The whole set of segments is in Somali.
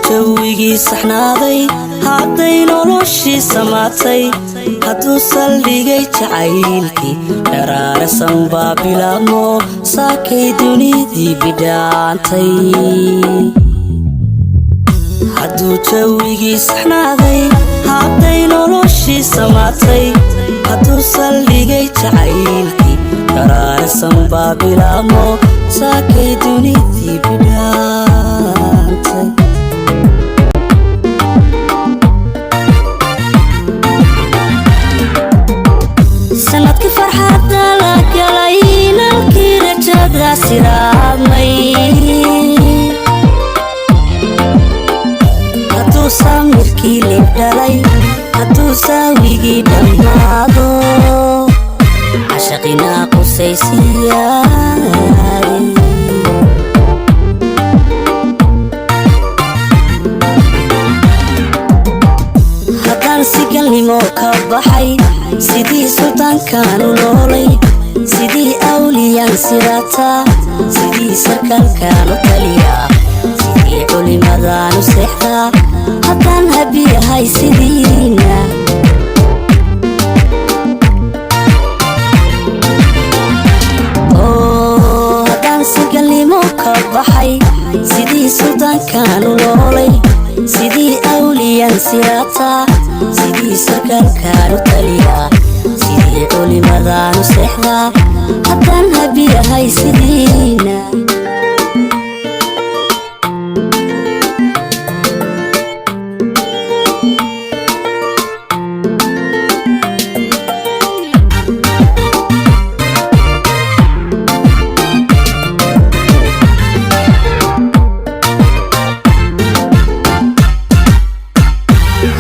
jawigii saxnaaday hadday noloshii samaatay hadduu saldhigay jacaylkii dharaarasan baa bilaabmo saakay dunidii bidhaantay hadduu jawigii saxnaaday hadday noloshii samaatay hadduu saldhigay jacaylkii dharaarasan baa bilaabmo saakay dunidii bidhaantay sanadkii farxadda la galay nalkii rajada siraadmay hadduu samirkii libdhalay hadduu saawigii dhammaado cashaqinaa qusaysiyaay haddaan sigalnimo ka baxay sidii suldaankaanu noolay sidii awliyaan sirataa sidii sarkaalkaanu taliyaa sidii culimadaanu seexdaa haddaan habiyahay sidiina haddaan sigalnimo ka baxay sidii suldaankaanu noolay sidii awliyaan sirataa sidii sarkaalkaanu taliyaa sidii culimadaanu seexdaa haddaan habiyahay sidiina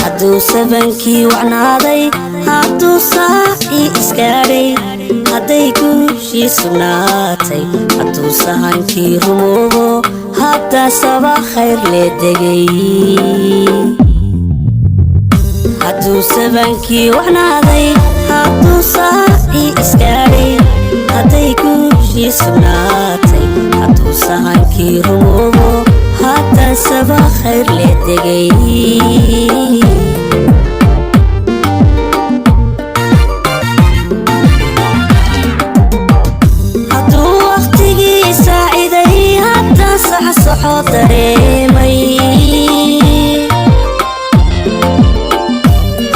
hadduu sabankii wacnaaday hadduu saacii isgaadhay hadday guushii sugnaatay hadduu sahankii rumoobo haddaa saba khayr lee degay hadduu sabankii wacnaaday hadduu saacii isgaadhay hadday guushii sugnaatay hadduu sahankii rumoobo haddaa saba khayr lee degay saxo dareemay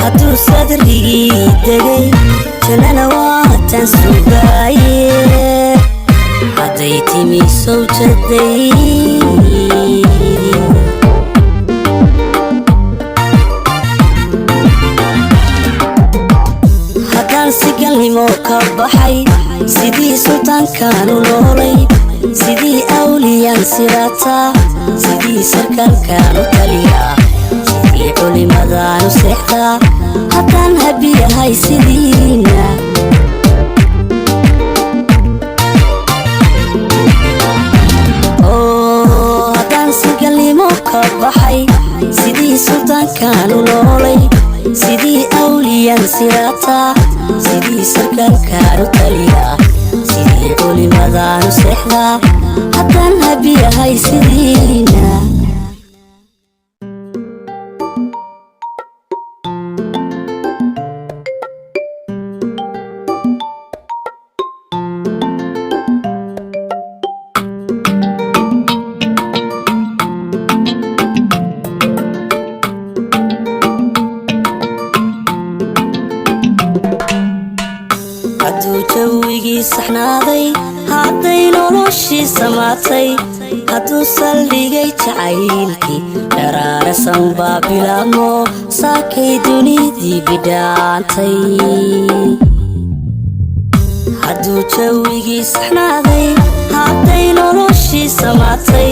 hadduu sadrigii degay jannana waatan sugaaye hadday timi sawjaday haddaan sigalnimo ka baxay sidii suldaankaanu noolay sidii awliyaan sirataa sidii sarkaalkaanu taliyaa sidii culimadaanu seexdaa haddaan habiyahay sidiina haddaan sigalnimo ka baxay sidii suldaankaanu noolay sidii awliyaan sirataa sidii sarkaalkaanu taliyaa sidii culimadaanu seexdaa haddaan habiyahay sidiina hadduu jawigii saxnaaday hadday noloshii samaatay hadduu saldhigay jacaylkii dharaarasan baa bilaabmo saakay dunidii bidhaantay hadduu jawigii saxnaaday hadday noloshii samaatay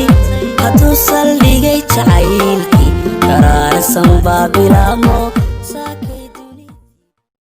hadduu saldhigay jacaylkii dharaarasan baa bilaabmo